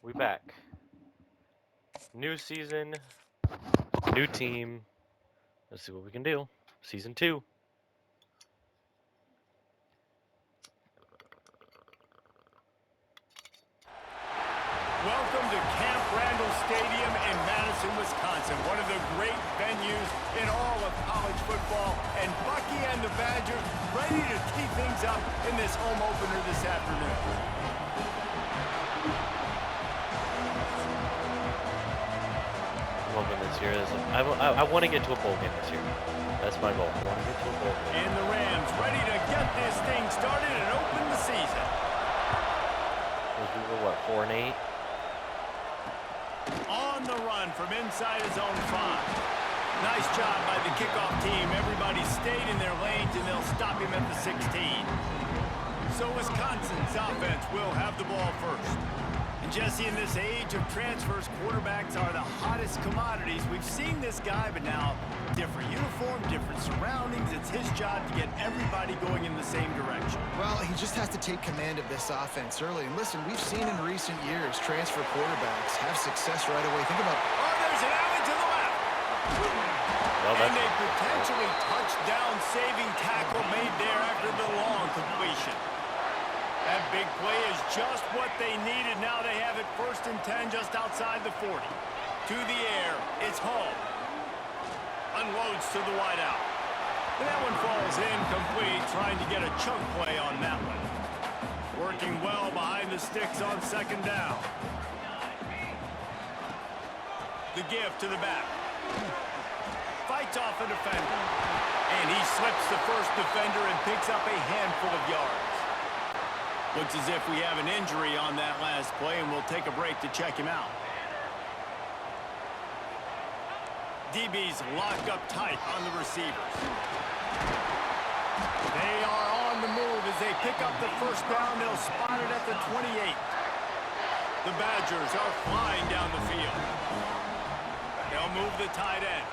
We back. New season, new team. Let's see what we can do. Season 2. Welcome to Camp Randall Stadium in Madison, Wisconsin, one of the great venues in all of college football. And Bucky and the Badgers ready to tee things up in this home opener this afternoon. This year is I want to get to a bowl game this year. That's my goal. I want to get to a bowl game. And the Rams ready to get this thing started and open the season. We were what, 4-8? On the run from inside his own 5. Nice job by the kickoff team. Everybody stayed in their lanes and they'll stop him at the 16. So Wisconsin's offense will have the ball first. And Jesse, in this age of transfers, quarterbacks are the hottest commodities. We've seen this guy, but now different uniform, different surroundings. It's his job to get everybody going in the same direction. Well, he just has to take command of this offense early. And listen, we've seen in recent years transfer quarterbacks have success right away. Think about... Oh, there's an alley to the left. And a potentially touchdown-saving tackle made there after the long completion. That big play is just what they needed. Now they have it 1st and 10 just outside the 40. To the air, it's Hall. Unloads to the wideout. And that one falls incomplete, trying to get a chunk play on that one. Working well behind the sticks on 2nd down. The give to the back. Fights off a defender. And he slips the first defender and picks up a handful of yards. Looks as if we have an injury on that last play, and we'll take a break to check him out. DBs locked up tight on the receivers. They are on the move as they pick up the 1st down. They'll spot it at the 28. The Badgers are flying down the field. They'll move the tight end.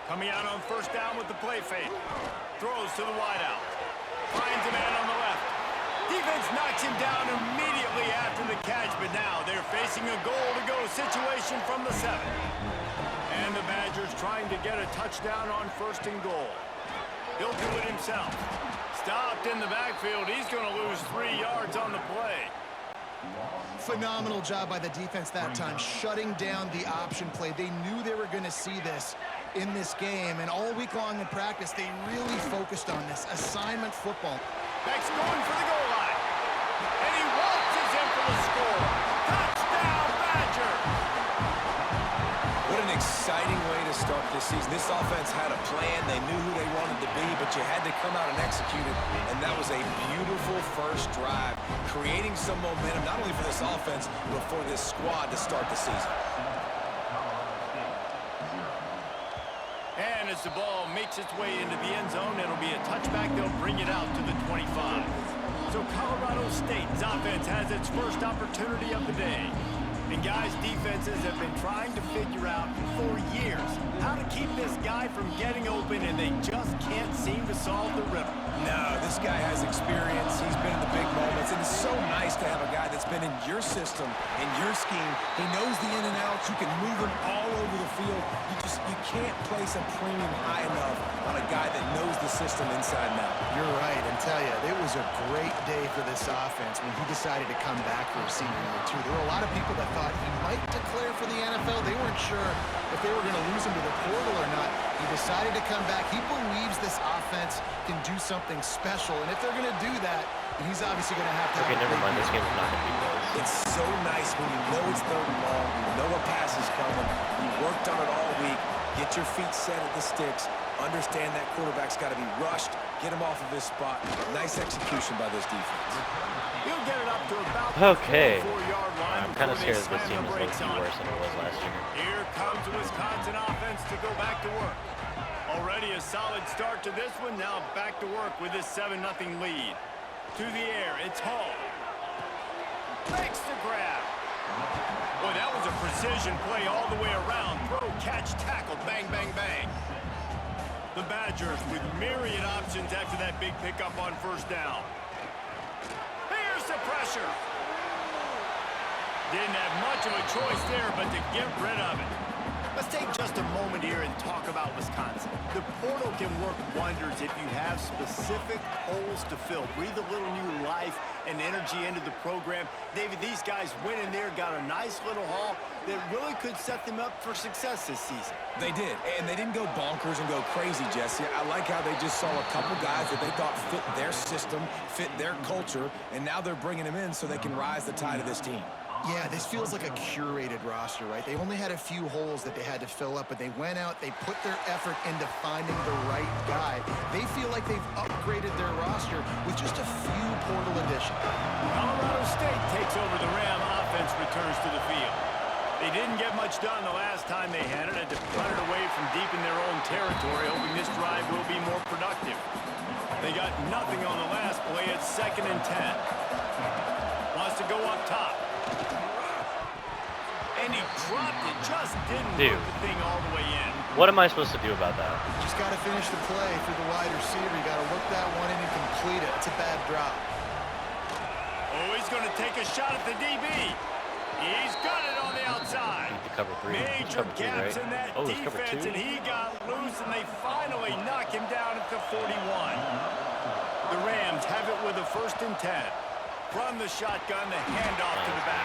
Coming out on 1st down with the play fake. Throws to the wideout. Finds a man on the left. Defense knocks him down immediately after the catch, but now they're facing a goal-to-go situation from the 7. And the Badgers trying to get a touchdown on 1st and goal. He'll do it himself. Stopped in the backfield. He's going to lose 3 yards on the play. Phenomenal job by the defense that time, shutting down the option play. They knew they were going to see this in this game, and all week long in practice, they really focused on this assignment football. Beck's going for the goal line, and he waltzes in for the score. Touchdown, Badgers! What an exciting way to start this season. This offense had a plan. They knew who they wanted to be, but you had to come out and execute it, and that was a beautiful first drive, creating some momentum, not only for this offense, but for this squad to start the season. And as the ball makes its way into the end zone, it'll be a touchback. They'll bring it out to the 25. So Colorado State's offense has its first opportunity of the day. And guys, defenses have been trying to figure out for years how to keep this guy from getting open, and they just can't seem to solve the riddle. No, this guy has experience. He's been in the big moments, and it's so nice to have a guy that's been in your system, in your scheme. He knows the in and outs. You can move him all over the field. You can't place a premium high enough on a guy that knows the system inside and out. You're right, and tell you, it was a great day for this offense when he decided to come back for a senior year, too. There were a lot of people that thought he might declare for the NFL. They weren't sure if they were going to lose him to the portal or not. He decided to come back. He believes this offense can do something special, and if they're going to do that, he's obviously going to have to... Okay, never mind. This game's not going to be close. It's so nice when you know it's 3rd and long, you know a pass is coming, you worked on it all week, get your feet set at the sticks, understand that quarterback's got to be rushed, get him off of his spot. Nice execution by this defense. He'll get it up to about Okay. the 4-yard line. I'm kind of scared that this team is going to be worse than it was last year. Here comes the Wisconsin offense to go back to work. Already a solid start to this one. Now back to work with this 7-0 lead. To the air, it's Hall. Makes the grab. Boy, that was a precision play all the way around. Throw, catch, tackle, bang, bang, bang. The Badgers with myriad options after that big pickup on 1st down. Here's the pressure. pressure. Didn't have much of a choice there, but to get rid of it. Let's take just a moment here and talk about Wisconsin. The portal can work wonders if you have specific holes to fill. Breathe a little new life and energy into the program. David, these guys went in there, got a nice little haul that really could set them up for success this season. They did, and they didn't go bonkers and go crazy, Jesse. I like how they just saw a couple guys that they thought fit their system, fit their culture, and now they're bringing them in so they can rise the tide of this team. Yeah, this feels like a curated roster, right? They only had a few holes that they had to fill up, but they went out, they put their effort into finding the right guy. They feel like they've upgraded their roster with just a few portal additions. Colorado State takes over the Ram offense, returns to the field. They didn't get much done the last time they had it, had to punt it away from deep in their own territory, hoping this drive will be more productive. They got nothing on the last play. It's 2nd and 10. Wants to go up top. And he dropped it, just didn't put the thing all the way in. What am I supposed to do about that? Just got to finish the play through the wide receiver. You got to look that one in and complete it. It's a bad drop. Oh, he's going to take a shot at the DB. He's got it on the outside. Beat the cover 3. Major Cover 3, gaps right? in that Oh, it's cover defense, 2? and he got loose, and they finally knock him down at the 41. The Rams have it with a 1st and 10. From the shotgun, the handoff to the back.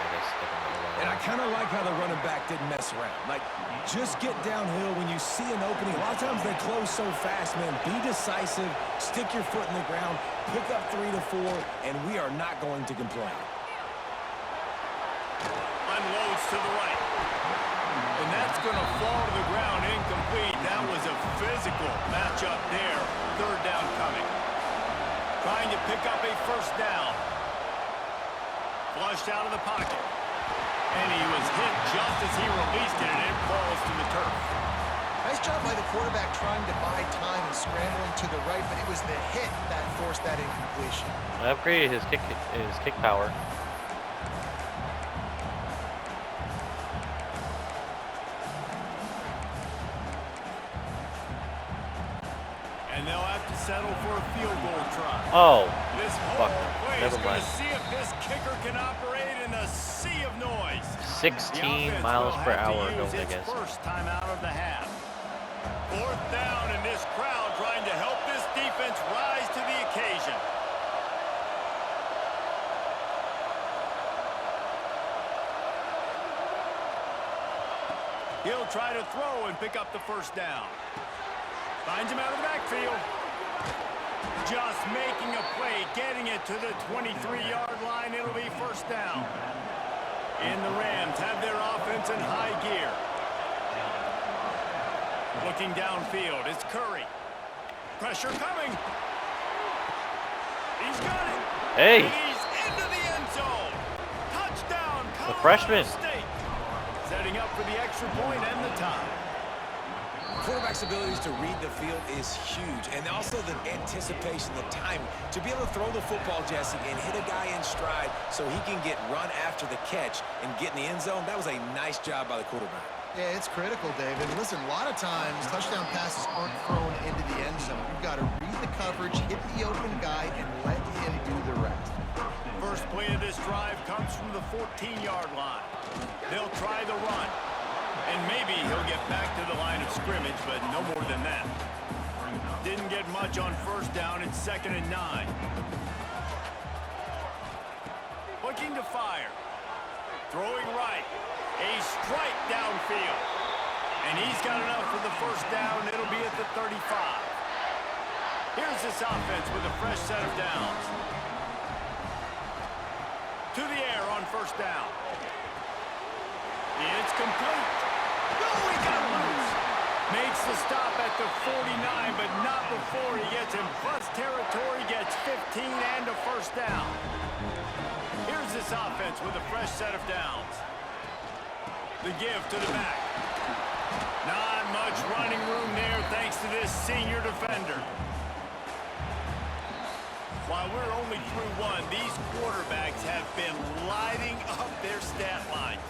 And I kind of like how the running back didn't mess around. Like, just get downhill when you see an opening. A lot of times they close so fast, man. Be decisive, stick your foot in the ground, pick up 3 to 4, and we are not going to complain. Unloads to the right. And that's going to fall to the ground incomplete. That was a physical matchup there. 3rd down coming. Trying to pick up a 1st down. Flushed out of the pocket. And he was hit just as he released it, and it falls to the turf. Nice job by the quarterback trying to buy time and scrambling to the right, but it was the hit that forced that incompletion. I upgraded his kick power. And they'll have to settle for a field goal try. Oh, This fuck. whole play is Never going mind. to see if this kicker can operate in a sea of noise. 16 miles per hour going going against him. First time out of the half. 4th down, and this crowd trying to help this defense rise to the occasion. He'll try to throw and pick up the 1st down. Finds him out of the backfield. Just making a play, getting it to the 23-yard line. It'll be 1st down. And the Rams have their offense in high gear. Looking downfield, it's Curry. Pressure coming. He's got it. Hey. And he's into the end zone. Touchdown, Colorado freshman. State. Setting up for the extra point and the tie. Quarterback's abilities to read the field is huge, and also the anticipation, the timing. To be able to throw the football, Jesse, and hit a guy in stride so he can get run after the catch and get in the end zone, that was a nice job by the quarterback. Yeah, it's critical, David. Listen, a lot of times touchdown passes aren't thrown into the end zone. You've got to read the coverage, hit the open guy, and let him do the rest. First play of this drive comes from the 14-yard line. They'll try the run. And maybe he'll get back to the line of scrimmage, but no more than that. Didn't get much on 1st down. It's 2nd and 9. Looking to fire. Throwing right. A strike downfield. And he's got enough for the 1st down. It'll be at the 35. Here's this offense with a fresh set of downs. To the air on 1st down. It's complete. Oh, he got loose. Makes the stop at the 49, but not before he gets in plus territory, gets 15 and a 1st down. Here's this offense with a fresh set of downs. The give to the back. Not much running room there thanks to this senior defender. While we're only through one, these quarterbacks have been lighting up their stat lines.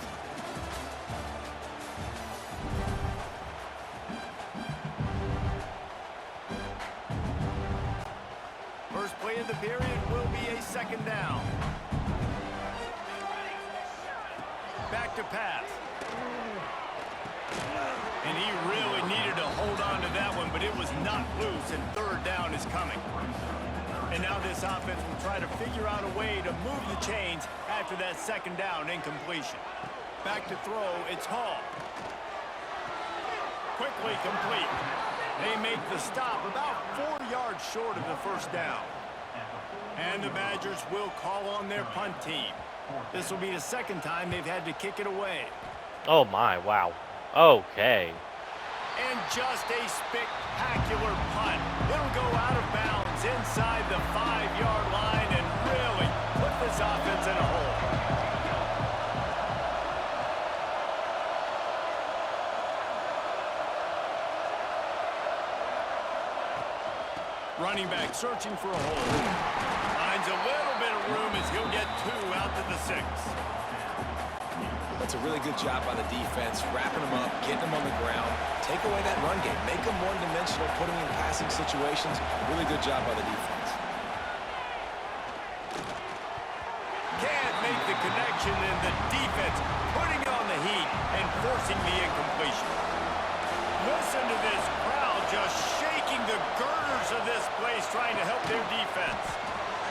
First play of the period will be a 2nd down. back to pass. And he really needed to hold on to that one, but it was not loose, and third down is coming. And now this offense will try to figure out a way to move the chains after that second down incompletion. Back to throw, it's Hall. Quickly complete. They make the stop about 4 yards short of the first down. And the Badgers will call on their punt team. This will be the second time they've had to kick it away. Oh my, wow. Okay. And just a spectacular punt. It'll go out of bounds inside the 5-yard line and really put this offense in a hole. Running back searching for a hole. Finds a little bit of room as he'll get 2 out to the 6. That's a really good job by the defense, wrapping them up, getting them on the ground, take away that run game, make them one-dimensional, put them in passing situations. Really good job by the defense. Can't make the connection, and the defense putting on the heat and forcing the incompletion. Listen to this crowd just shaking the girders of this place, trying to help their defense.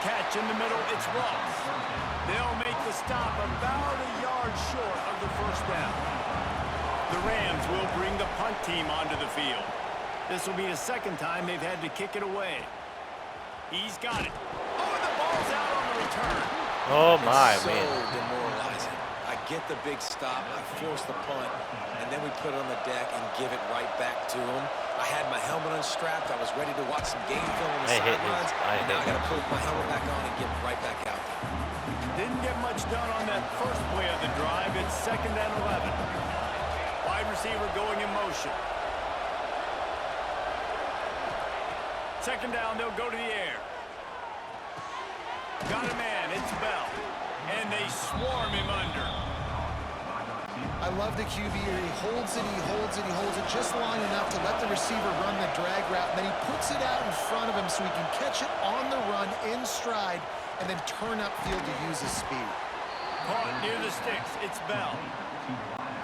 Catch in the middle, it's Ross. They'll make the stop about a yard short of the first down. The Rams will bring the punt team onto the field. This will be the second time they've had to kick it away. He's got it. Oh, and the ball's out on the return. Oh my, so man. demoralizing. I get the big stop, I force the punt, and then we put it on the deck and give it right back to him. I had my helmet unstrapped. I was ready to watch some game film on the sidelines. And now I got to put my helmet back on and get right back out there. Didn't get much done on that first play of the drive. It's 2nd and 11. Wide receiver going in motion. Second down, they'll go to the air. Got a man, it's Bell. And they swarm him under. I love the QB here. He holds it, he holds it, he holds it just long enough to let the receiver run the drag route. And then he puts it out in front of him so he can catch it on the run in stride and then turn upfield to use his speed. Caught near the sticks. It's Bell.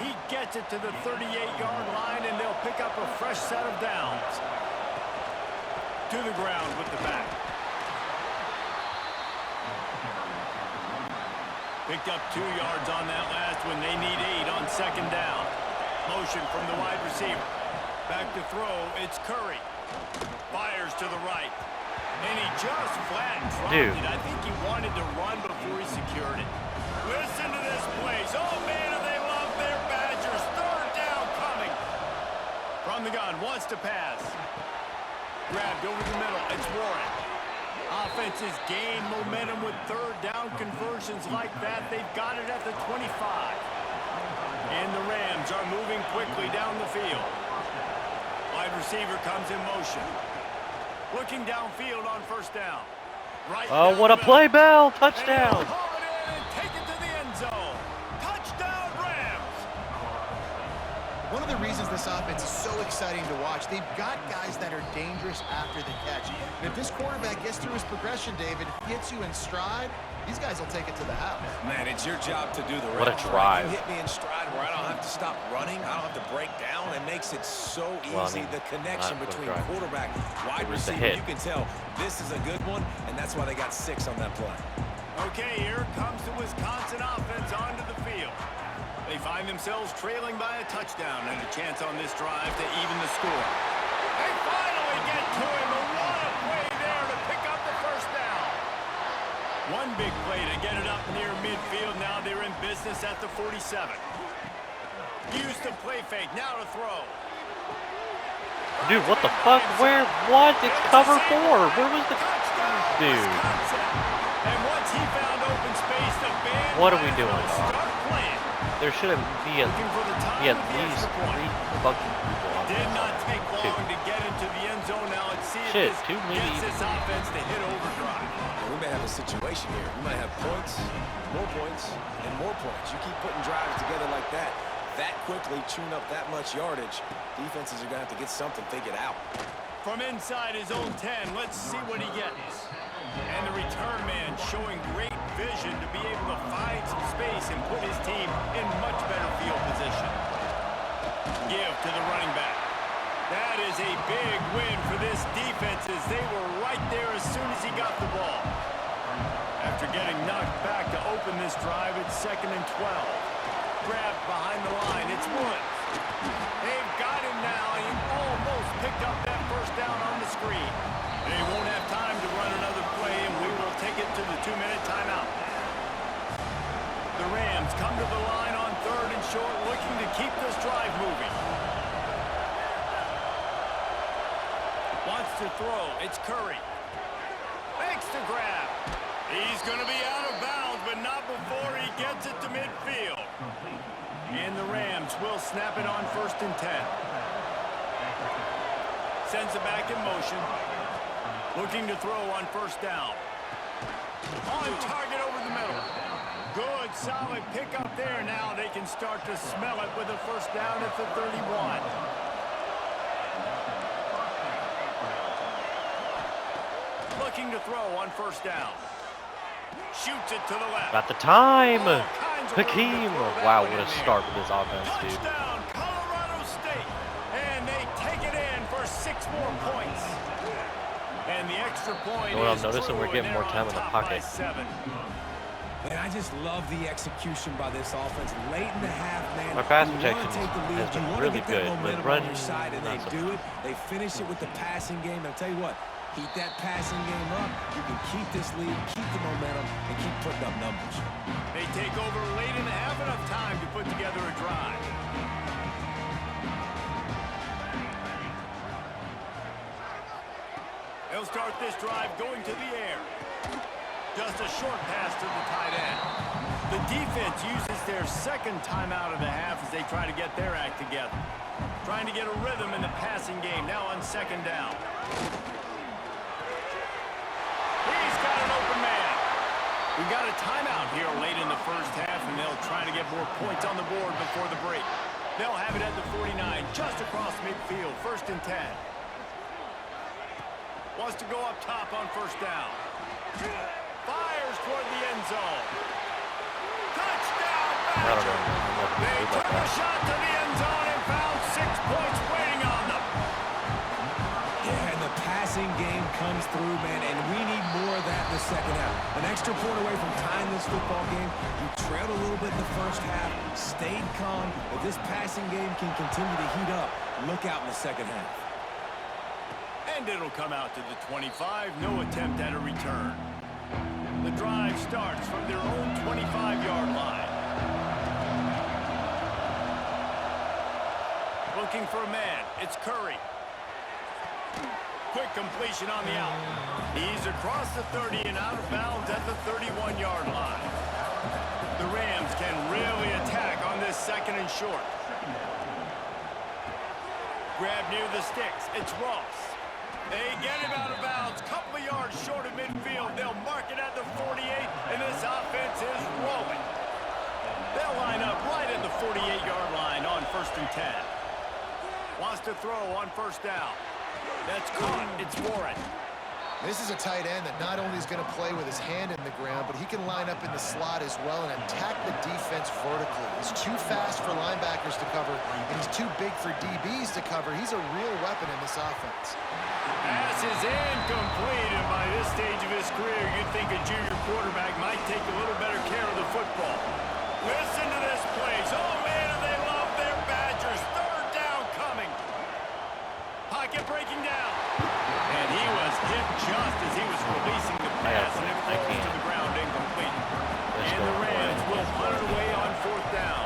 He gets it to the 38-yard line, and they'll pick up a fresh set of downs. To the ground with the back. Picked up 2 yards on that last one. They need 8 on second down. Motion from the wide receiver. Back to throw. It's Curry. Fires to the right. And he just flat dropped it. I think he wanted to run before he secured it. Listen to this place. Oh, man, do they love their Badgers. Third down coming. From the gun. Wants to pass. Grabbed over the middle. It's Warren. Offenses gain momentum with third down conversions like that. They've got it at the 25. And the Rams are moving quickly down the field. Wide receiver comes in motion. Looking downfield on first down. Right. Oh, what a play, Bell! Touchdown! And haul it in and take it to the end zone. Touchdown, Rams! One of the reasons this offense is so exciting to watch, they've got guys that are dangerous after the catch. And if this quarterback gets through his progression, David, hits you in stride, these guys will take it to the house. Man, it's your job to do the What a rest. drive. You hit me in stride where I don't have to stop running. I don't have to break down. It makes it so easy. The connection between quarterback, wide receiver. You can tell this is a good one, and that's why they got 6 on that play. Okay, here comes the Wisconsin offense onto the field. They find themselves trailing by a touchdown and a chance on this drive to even the score. They finally get to him. What a play there to pick up the first down. One big play to get it up near midfield. Now they're in business at the 47. Used the play fake. Now to throw. Dude, what the fuck? Where? What? It's cover 4. Where was the... Dude. And once he found open space, the band What are we doing? start playing. There shouldn't be at least 3 fucking people on Did that. not take long to get into the end zone. Now let's see if Shit, this 2 maybe gets this even. offense to hit overdrive. And we may have a situation here. We might have points, and more points. You keep putting drives together like that quickly, chewing up that much yardage, defenses are going to have to get something figured out. From inside his own 10, let's see what he gets. And the return man showing great vision to be able to find some space and put his team in much better field position. Give to the running back. That is a big win for this defense as they were right there as soon as he got the ball. After getting knocked back to open this drive, it's 2nd and 12. Grabbed behind the line, it's Woods. They've got him now, and he almost picked up that first down on the screen. They won't have time to run another play, and we will take it to the 2-minute timeout. The Rams come to the line on 3rd and short, looking to keep this drive moving. Wants to throw. It's Curry. Makes the grab. He's going to be out of bounds, but not before he gets it to midfield. And the Rams will snap it on 1st and 10. Sends it back in motion. Looking to throw on 1st down. On target over the middle. Good, solid pickup there. Now they can start to smell it with a 1st down at the 31. Looking to throw on 1st down. Shoots it to the left. Got the time. Hakeem. Wow, what a start with this offense, dude. Touchdown, Colorado State. And they take it in for 6 more points. And the extra point You know what is I'm noticing? We're getting more time in the pocket. 7. And I just love the execution by this offense. Late in the half, man. My pass you wanna protection take the lead, has been you wanna really get that good, but momentum run, on your side, and they not so do it. They finish it with the passing game. I'll tell you what, keep that passing game up. You can keep this lead, keep the momentum, and keep putting up numbers. They take over late in the half, enough time to put together a drive. They'll start this drive going to the air. Just a short pass to the tight end. The defense uses their 2nd timeout of the half as they try to get their act together. Trying to get a rhythm in the passing game, now on 2nd down. He's got an open man. We've got a timeout here late in the 1st half, and they'll try to get more points on the board before the break. They'll have it at the 49, just across midfield, 1st and 10. Wants to go up top on 1st down. Fires toward the end zone. Touchdown, Badger! They took a shot to the end zone and found 6 points waiting on them. Yeah, and the passing game comes through, man, and we need more of that in the 2nd half. An extra point away from tying this football game. You trailed a little bit in the 1st half, stayed calm. If this passing game can continue to heat up, look out in the 2nd half. And it'll come out to the 25. No attempt at a return. The drive starts from their own 25-yard line. Looking for a man. It's Curry. Quick completion on the out. He's across the 30 and out of bounds at the 31-yard line. The Rams can really attack on this 2nd and short. Grab near the sticks. It's Ross. They get him out of bounds. Couple of yards short of midfield. They'll mark it at the 48, and this offense is rolling. They'll line up right at the 48-yard line on 1st and 10. Wants to throw on 1st down. That's caught. It's Warren. This is a tight end that not only is going to play with his hand in the ground, but he can line up in the slot as well and attack the defense vertically. He's too fast for linebackers to cover, and he's too big for DBs to cover. He's a real weapon in this offense. Pass is incomplete, and by this stage of his career, you'd think a junior quarterback might take a little better care of the football. Listen to this place. Oh, man, they love their Badgers. 3rd down coming. Pocket breaking down. And he was hit just as he was releasing the pass, and it falls to the ground incomplete. And the Rams will punt it away on 4th down.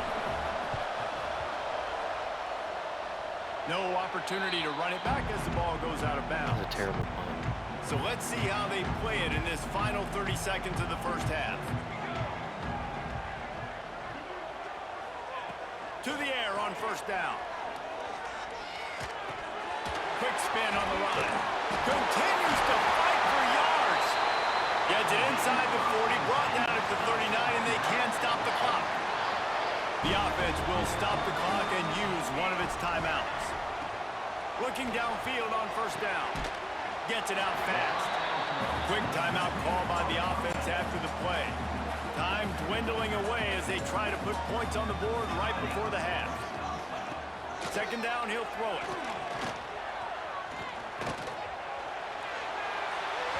No opportunity to run it back as the ball goes out of bounds. That's a terrible punt. So let's see how they play it in this final 30 seconds of the 1st half. To the air on 1st down. Quick spin on the line. Continues to fight for yards. Gets it inside the 40, brought down at the 39, and they can't stop the clock. The offense will stop the clock and use one of its timeouts. Looking downfield on 1st down. Gets it out fast. Quick timeout call by the offense after the play. Time dwindling away as they try to put points on the board right before the half. Second down, he'll throw it.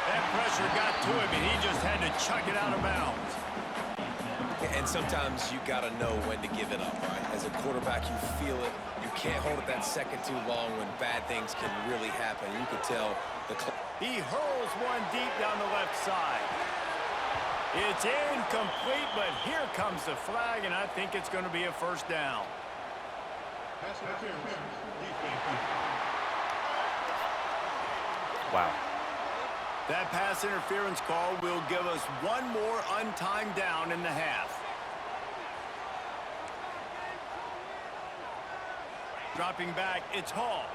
That pressure got to him, and he just had to chuck it out of bounds. And sometimes you got to know when to give it up, right? As a quarterback, you feel it. You can't hold it that second too long when bad things can really happen. You could tell the... He hurls one deep down the left side. It's incomplete, but here comes the flag, and I think it's going to be a first down. Wow. That pass interference call will give us one more untimed down in the half. Dropping back, it's Hall.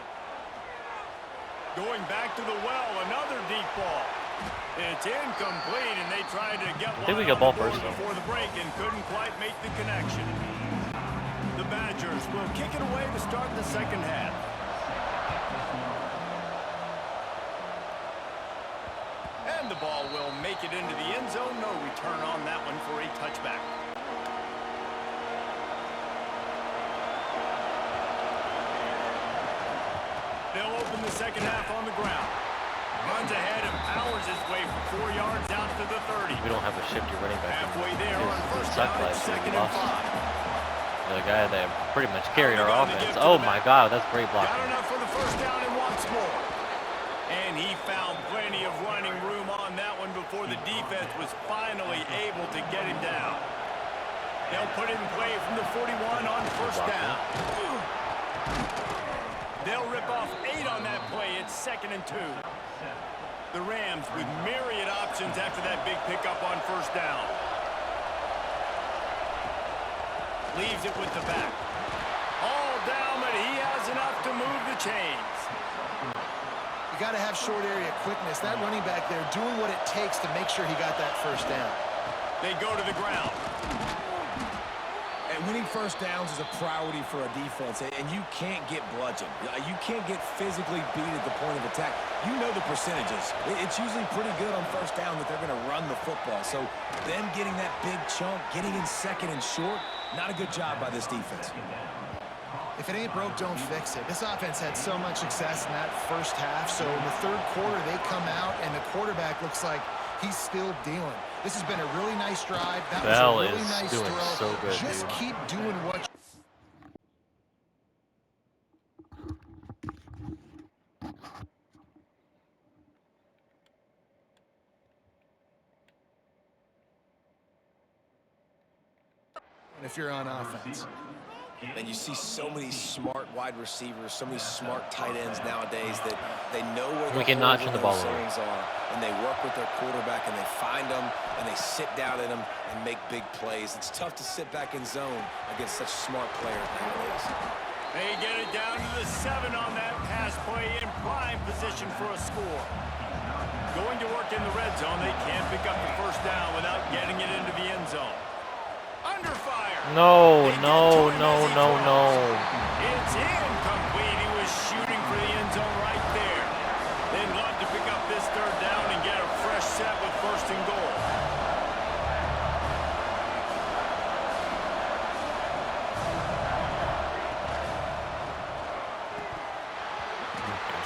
Going back to the well, another deep ball. It's incomplete, and they tried to get one we got ball first, before the break and couldn't quite make the connection. The Badgers will kick it away to start the second half. And the ball will make it into the end zone. No return on that one for a touchback. They'll open the second half on the ground. Runs ahead and powers his way for 4 yards out to the 30. We don't have a shifty running back. Halfway there on first down, it's second and 5. The guy that pretty much carried our offense. Oh my God, that's great blocking. Got enough for the first down and wants more. And he found plenty of running room on that one before the defense was finally able to get him down. They'll put it in play from the 41 on first down. They'll rip off 8 on that play. It's second and 2. The Rams with myriad options after that big pickup on first down. Leaves it with the back. All down, but he has enough to move the chains. You got to have short area quickness. That running back there doing what it takes to make sure he got that first down. They go to the ground. And winning first downs is a priority for a defense, and you can't get bludgeoned. You can't get physically beat at the point of attack. You know the percentages. It's usually pretty good on first down that they're going to run the football. So them getting that big chunk, getting in second and short, not a good job by this defense. If it ain't broke, don't fix it. This offense had so much success in that first half, so in the third quarter they come out and the quarterback looks like he's still dealing. This has been a really nice drive. That Bell was a really is nice doing throw. so good, Just dude. keep doing what if you're on offense. And you see so many smart wide receivers, so many smart tight ends nowadays that they know where We can notch the ball over. zones are, and they work with their quarterback, and they find them, and they sit down in them and make big plays. It's tough to sit back in zone against such smart players nowadays. They get it down to the 7 on that pass play in prime position for a score. Going to work in the red zone, they can't pick up the first down without getting it into the end zone. Under fire. No, They no, get to him no, as he no, throws. no. It's incomplete. He was shooting for the end zone right there. They'd love to pick up this third down and get a fresh set with first and goal.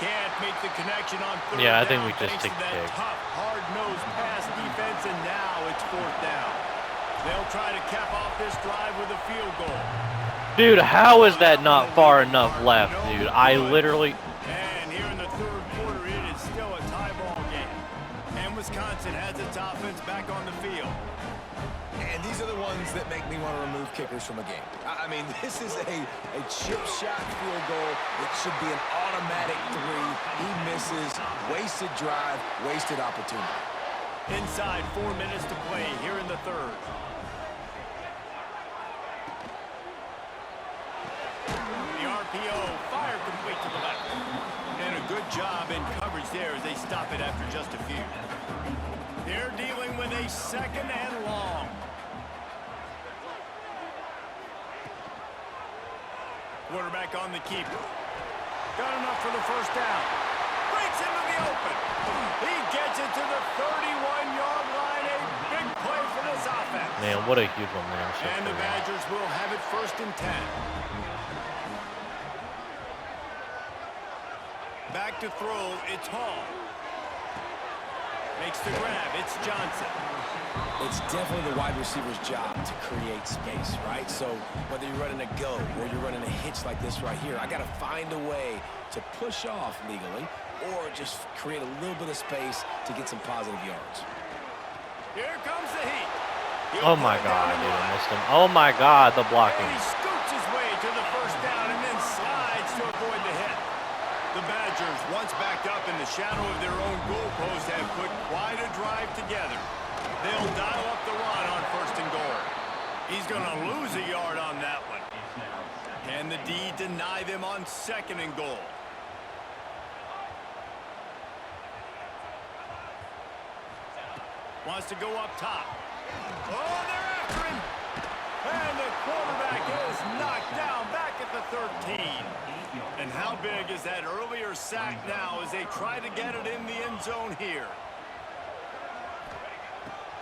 Can't make the connection on third Yeah, I think down we just thanks take to the that kick. tough, hard-nosed pass defense, and now it's fourth down. They'll try to cap off this drive with a field goal. Dude, how is that not far enough left, dude? I literally... And here in the third quarter, it is still a tie ball game. And Wisconsin has its offense back on the field. And these are the ones that make me want to remove kickers from a game. I mean, this is a chip shot field goal. It should be an automatic 3. He misses. Wasted drive, wasted opportunity. Inside 4 minutes to play here in the third. The RPO, fire complete to the left. And a good job in coverage there as they stop it after just a few. They're dealing with a second and long. Quarterback on the keeper. Got enough for the first down. Breaks into the open. He gets it to the 31-yard line. A big play for this offense. Man, what a huge one, man. And the Badgers will have it 1st and 10. Back to throw, it's Hall. Makes the grab, it's Johnson. It's definitely the wide receiver's job to create space, right? So whether you're running a go or you're running a hitch like this right here, I got to find a way to push off legally or just create a little bit of space to get some positive yards. Here comes the heat. Oh my God, dude, I missed him. Oh my God, the blocking. And he scoots his way to the 1st down and then slides to avoid the hit. The Badgers, once backed up in the shadow of their own goalpost, have put quite a drive together. They'll dial up the run on 1st and goal. He's going to lose a yard on that one. Can the D deny them on 2nd and goal? Wants to go up top. Oh, they're after him. And the quarterback is knocked down back at the 13. And how big is that earlier sack now as they try to get it in the end zone here?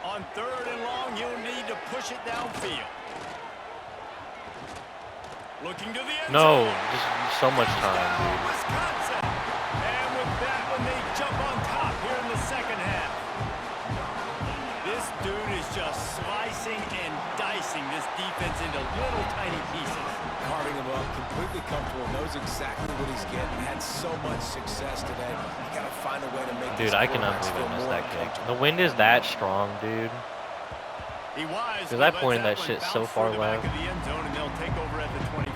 On 3rd and long, he'll need to push it downfield. Looking to the end No, zone. just so much time, dude. Wisconsin. And with that one, they jump on top here in the 2nd half. This dude is just slicing and dicing this defense into little tiny pieces. Carving him up, completely comfortable, knows exactly what he's getting, had so much success today. You got to find a way to make Dude, I cannot believe I missed that kick. The wind is that strong, dude. Because I pointed that shit so far left. Back of the end zone, and they'll take over at the 25.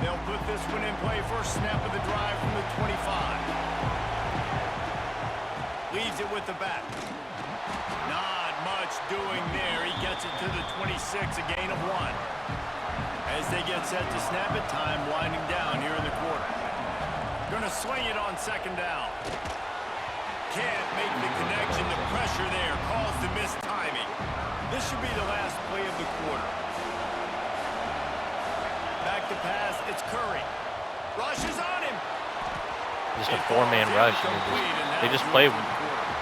They'll put this one in play. First snap of the drive from the 25. Leaves it with the back. Not much doing there. He gets it to the 26, a gain of 1. As they get set to snap it, time winding down here in the quarter. Gonna swing it on 2nd down. Can't make the connection. The pressure there caused the missed timing. This should be the last play of the quarter. Back to pass, it's Curry. Rushes on him. Just a 4-man rush. They just played.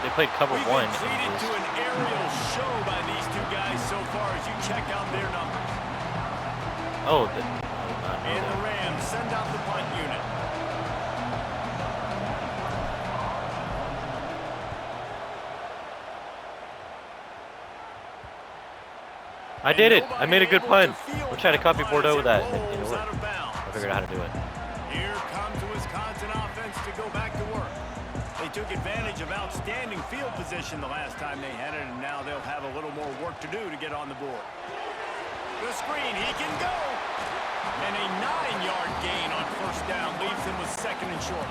They played cover 1. We've been treated to an aerial show by these two guys so far as you check out their numbers. Oh, And the Rams send out the punt unit. I did it. I made a good punt. We'll try to copy Bordeaux with that. And it worked. I figured out how to do it. Here comes the Wisconsin offense to go back to work. They took advantage of outstanding field position the last time they had it, and now they'll have a little more work to do to get on the board. The screen, he can go. And a 9-yard gain on 1st down leaves him with 2nd and short.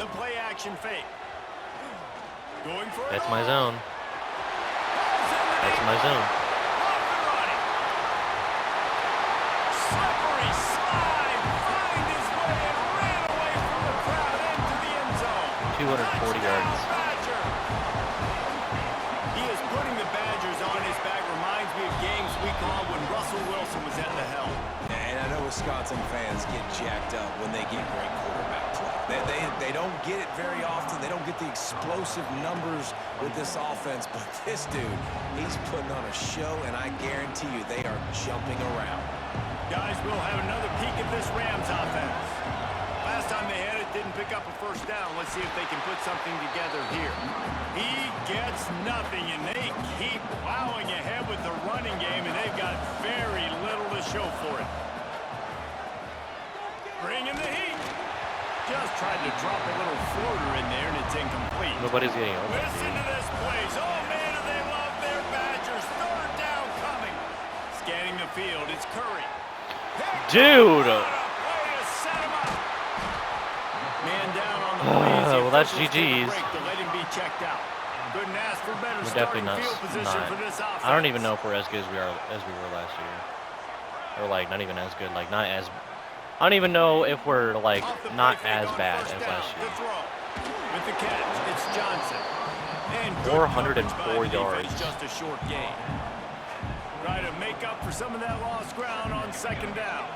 The play action fake. Going for it. That's my zone. That's my zone. Slippery slide, find his way and ran away from the crowd into the end zone. 240 yards. Badger. He is putting the Badgers on his back. Reminds me of games we called when Russell Wilson was at the helm. And I know Wisconsin fans get jacked up when they get great quarterback play. They don't get it very often. They don't get the explosive numbers with this offense. But this dude, he's putting on a show, and I guarantee you they are jumping around. Guys, we'll have another peek at this Rams offense. Last time they had it, didn't pick up a 1st down. Let's see if they can put something together here. He gets nothing, and they keep plowing ahead with the running game, and they've got very little to show for it. Bring in the heat. Just tried to drop a little floater in there, and it's incomplete. Nobody's getting open. Listen to this place. Oh, man, do they love their Badgers. 3rd down coming. Scanning the field, it's Curry. Dude! Man down on the play. Well, that's GG's. We're definitely not. I don't even know if we're as good as we were last year, or like not even as good. Like not as. I don't even know if we're like not as bad as last year. With the catch, it's Johnson. And 404 yards. Just a short gain. Try to make up for some of that lost ground on 2nd down.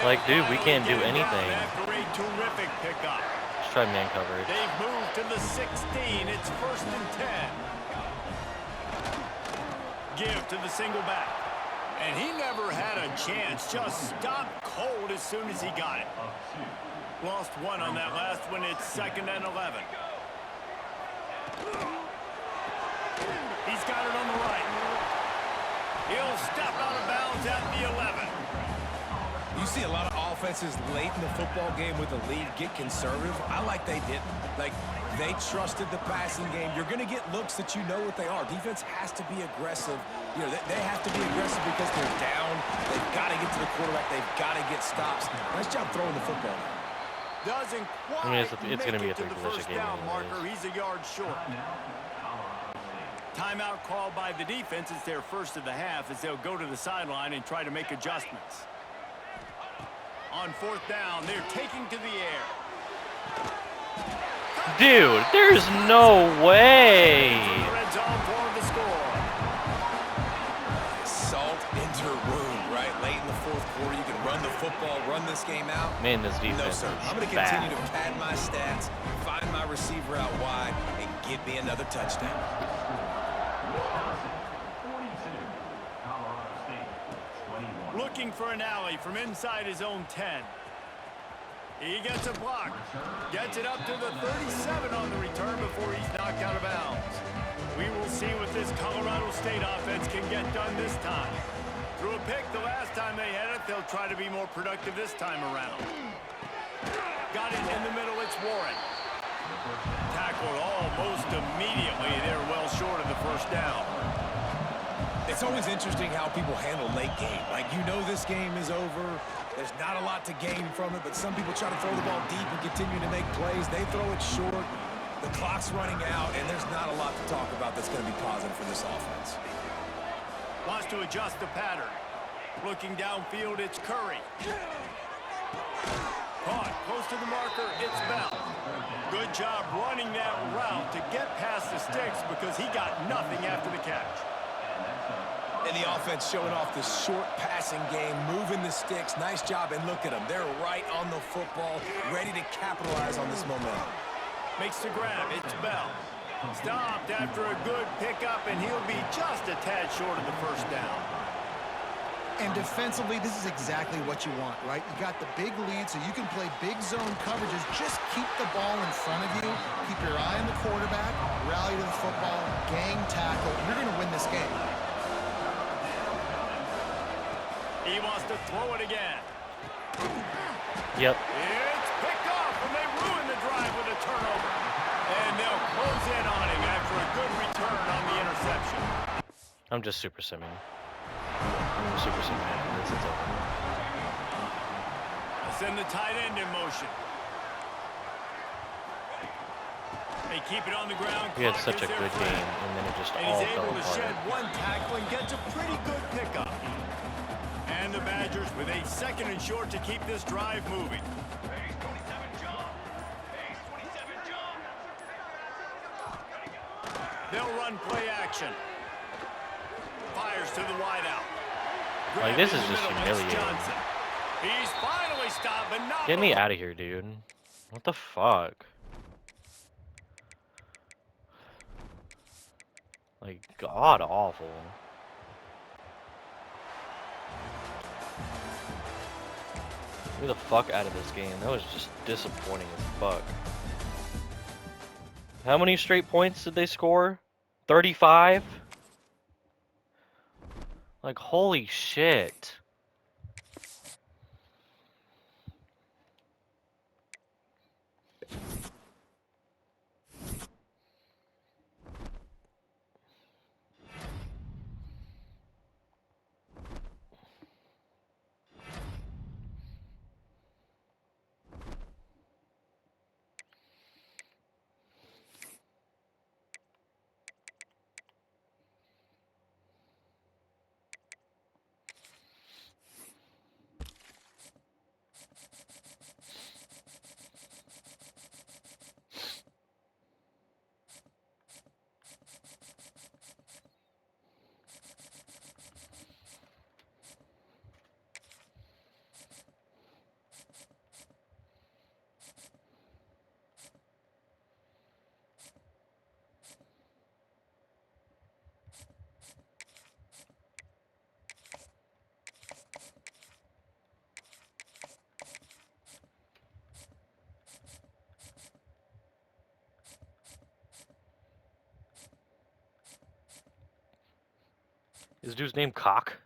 Like, dude, we can't do anything. After a terrific pickup. Let's try man coverage. They've moved to the 16. It's 1st and 10. Give to the single back. And he never had a chance. Just stopped cold as soon as he got it. Lost one on that last one. It's 2nd and 11. He's got it on the right. He'll step out of bounds at the 11. You see a lot of offenses late in the football game with the lead get conservative. I like they didn't. Like, they trusted the passing game. You're going to get looks that you know what they are. Defense has to be aggressive. You know, they have to be aggressive because they're down. They've got to get to the quarterback. They've got to get stops. Nice job throwing the football. Doesn't quite it's going to be a to the three-position first game down anyways. marker. He's a yard short. Timeout called by the defense. It's their first of the half as they'll go to the sideline and try to make adjustments. On 4th down, they're taking to the air. Dude, there's no way. Red zone for the score. Salt into her wound, right? Late in the 4th quarter, you can run the football, run this game out. Man, this defense No, sir. I'm going to bad. continue to pad my stats, find my receiver out wide, and get me another touchdown. Looking for an alley from inside his own 10. He gets a block. Gets it up to the 37 on the return before he's knocked out of bounds. We will see what this Colorado State offense can get done this time. Threw a pick the last time they had it. They'll try to be more productive this time around. Got it in the middle. It's Warren. Tackled almost immediately. They're well short of the first down. It's always interesting how people handle late game. Like, you know this game is over. There's not a lot to gain from it, but some people try to throw the ball deep and continue to make plays. They throw it short. The clock's running out, and there's not a lot to talk about that's going to be positive for this offense. Wants to adjust the pattern. Looking downfield, it's Curry. Caught close to the marker, it's Bell. Good job running that route to get past the sticks because he got nothing after the catch. And the offense showing off the short passing game, moving the sticks. Nice job, and look at them. They're right on the football, ready to capitalize on this momentum. Makes the grab, it's Bell. Stopped after a good pickup, and he'll be just a tad short of the first down. And defensively, this is exactly what you want, right? You got the big lead, so you can play big zone coverages. Just keep the ball in front of you. Keep your eye on the quarterback. Rally to the football. Gang tackle. You're going to win this game. He wants to throw it again. Yep. It's picked off, and they ruin the drive with a turnover. And they'll close in on him after a good return on the interception. I'm just super simming. I'm super simming. This is over. Send the tight end in motion. They keep it on the ground. We had such a good game, and then it just And all he's fell able to apart. shed one tackle and gets a pretty good pickup. And the Badgers with a 2nd and short to keep this drive moving. They'll run play action. Fires to the wideout. Like, this is Grabbed in the just middle, it's humiliating. Johnson. He's finally stopped, but not. Get me out of here, dude. What the fuck? Like, god awful. Get the fuck out of this game. That was just disappointing as fuck. How many straight points did they score? 35? Like, holy shit. Is dude's name Cock?